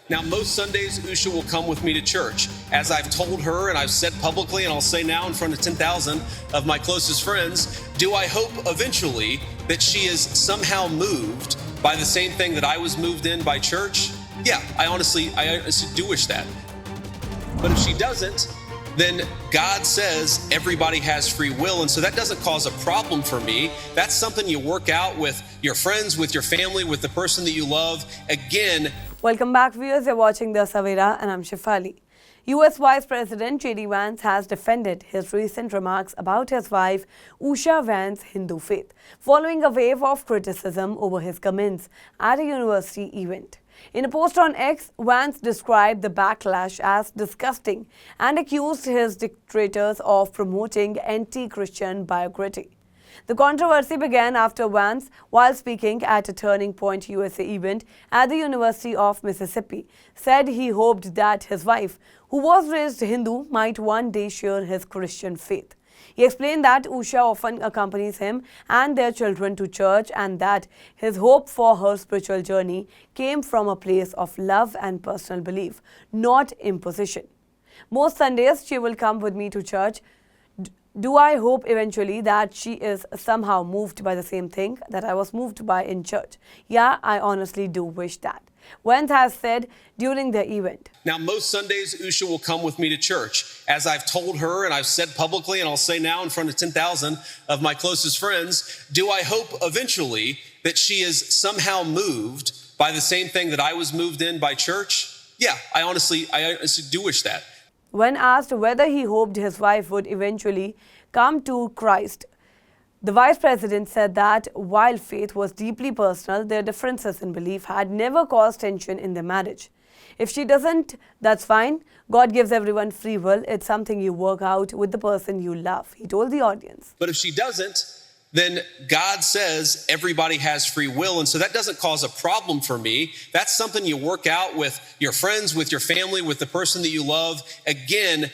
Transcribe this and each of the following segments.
Now, most Sundays, Usha will come with me to church. As I've told her and I've said publicly, and I'll say now in front of 10,000 of my closest friends, do I hope eventually that she is somehow moved by the same thing that I was moved in by church? Yeah, I honestly do wish that. But if she doesn't, then God says everybody has free will. And so that doesn't cause a problem for me. That's something you work out with your friends, with your family, with the person that you love. Again, welcome back, viewers. You're watching The Savera, and I'm Shefali. US Vice President JD Vance has defended his recent remarks about his wife, Usha Vance Hindu faith, following a wave of criticism over his comments at a university event. In a post on X, Vance described the backlash as disgusting and accused his detractors of promoting anti-Christian bigotry. The controversy began after Vance, while speaking at a Turning Point USA event at the University of Mississippi, said he hoped that his wife, who was raised Hindu, might one day share his Christian faith. He explained that Usha often accompanies him and their children to church, and that his hope for her spiritual journey came from a place of love and personal belief, not imposition. Most Sundays, she will come with me to church. Do I hope eventually that she is somehow moved by the same thing that I was moved by in church? Yeah, I honestly do wish that. Vance has said during the event. Now, most Sundays, Usha will come with me to church. As I've told her and I've said publicly, and I'll say now in front of 10,000 of my closest friends, do I hope eventually that she is somehow moved by the same thing that I was moved in by church? Yeah, I honestly do wish that. When asked whether he hoped his wife would eventually come to Christ, the Vice President said that while faith was deeply personal, their differences in belief had never caused tension in their marriage. If she doesn't, that's fine. God gives everyone free will. It's something you work out with the person you love, he told the audience. But if she doesn't, then God says everybody has free will. And so that doesn't cause a problem for me. That's something you work out with your friends, with your family, with the person that you love. Again,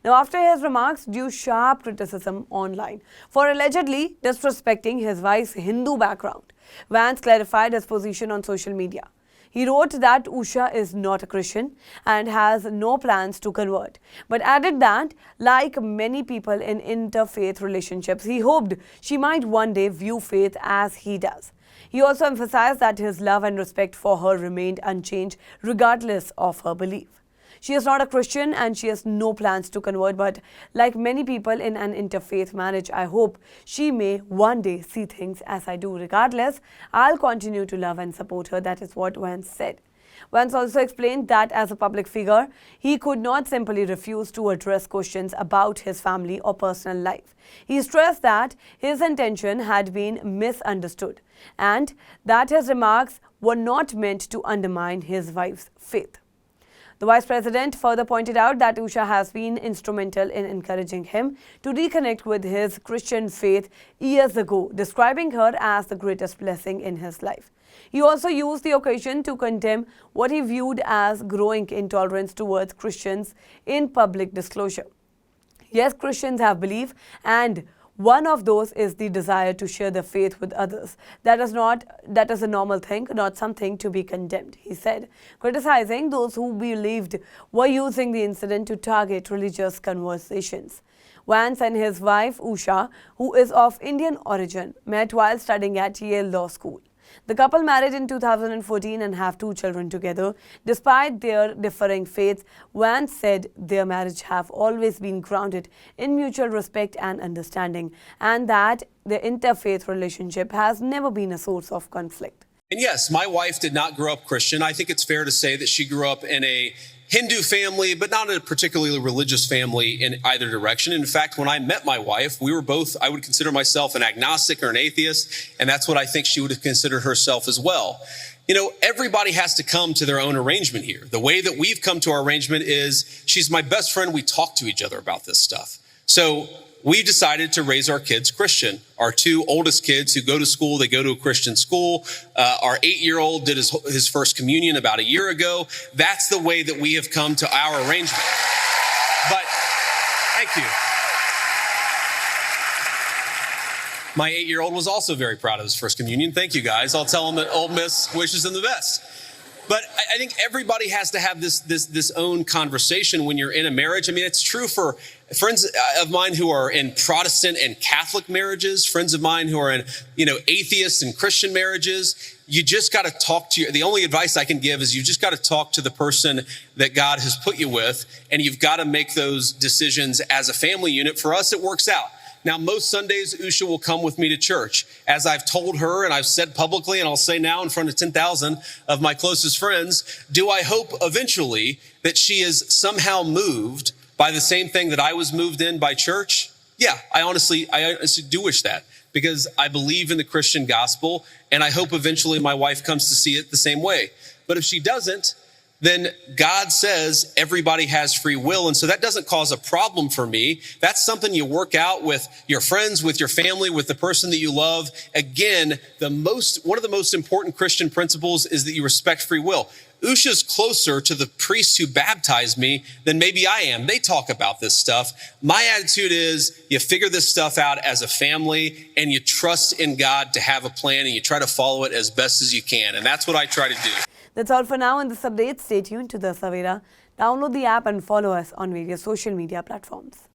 now, after his remarks drew sharp criticism online for allegedly disrespecting his wife's Hindu background, Vance clarified his position on social media. He wrote that Usha is not a Christian and has no plans to convert, but added that, like many people in interfaith relationships, he hoped she might one day view faith as he does. He also emphasized that his love and respect for her remained unchanged regardless of her belief. She is not a Christian and she has no plans to convert, but like many people in an interfaith marriage, I hope she may one day see things as I do. Regardless, I'll continue to love and support her. That is what Vance said. Vance also explained that as a public figure, he could not simply refuse to address questions about his family or personal life. He stressed that his intention had been misunderstood and that his remarks were not meant to undermine his wife's faith. The Vice President further pointed out that Usha has been instrumental in encouraging him to reconnect with his Christian faith years ago, describing her as the greatest blessing in his life. He also used the occasion to condemn what he viewed as growing intolerance towards Christians in public disclosure. Yes, Christians have belief, and one of those is the desire to share their faith with others. That is a normal thing, not something to be condemned, he said, criticizing those who believed were using the incident to target religious conversations. Vance and his wife, Usha, who is of Indian origin, met while studying at Yale Law School. The couple married in 2014 and have 2 children together. Despite their differing faiths, Vance said their marriage have always been grounded in mutual respect and understanding, and that their interfaith relationship has never been a source of conflict. And yes, my wife did not grow up Christian. I think it's fair to say that she grew up in a Hindu family, but not a particularly religious family in either direction. In fact, when I met my wife, we were both, I would consider myself an agnostic or an atheist, and that's what I think she would have considered herself as well. You know, everybody has to come to their own arrangement here. The way that we've come to our arrangement is she's my best friend. We talk to each other about this stuff. So we decided to raise our kids Christian. Our 2 oldest kids who go to school, they go to a Christian school. Our 8-year-old did his first communion about a year ago. That's the way that we have come to our arrangement. But thank you. My 8-year-old was also very proud of his first communion. Thank you, guys. I'll tell him that Ole Miss wishes him the best. But I think everybody has to have this own conversation when you're in a marriage. I mean, it's true for friends of mine who are in Protestant and Catholic marriages, friends of mine who are in, atheist and Christian marriages. You just got to talk to the only advice I can give is you just got to talk to the person that God has put you with, and you've got to make those decisions as a family unit. For us, it works out. Now, most Sundays, Usha will come with me to church. As I've told her, and I've said publicly, and I'll say now in front of 10,000 of my closest friends, do I hope eventually that she is somehow moved by the same thing that I was moved in by church? Yeah, I honestly do wish that, because I believe in the Christian gospel, and I hope eventually my wife comes to see it the same way. But if she doesn't, then God says everybody has free will. And so that doesn't cause a problem for me. That's something you work out with your friends, with your family, with the person that you love. Again, one of the most important Christian principles is that you respect free will. Usha's closer to the priests who baptized me than maybe I am. They talk about this stuff. My attitude is you figure this stuff out as a family, and you trust in God to have a plan, and you try to follow it as best as you can. And that's what I try to do. That's all for now in this update. Stay tuned to the Savera. Download the app and follow us on various social media platforms.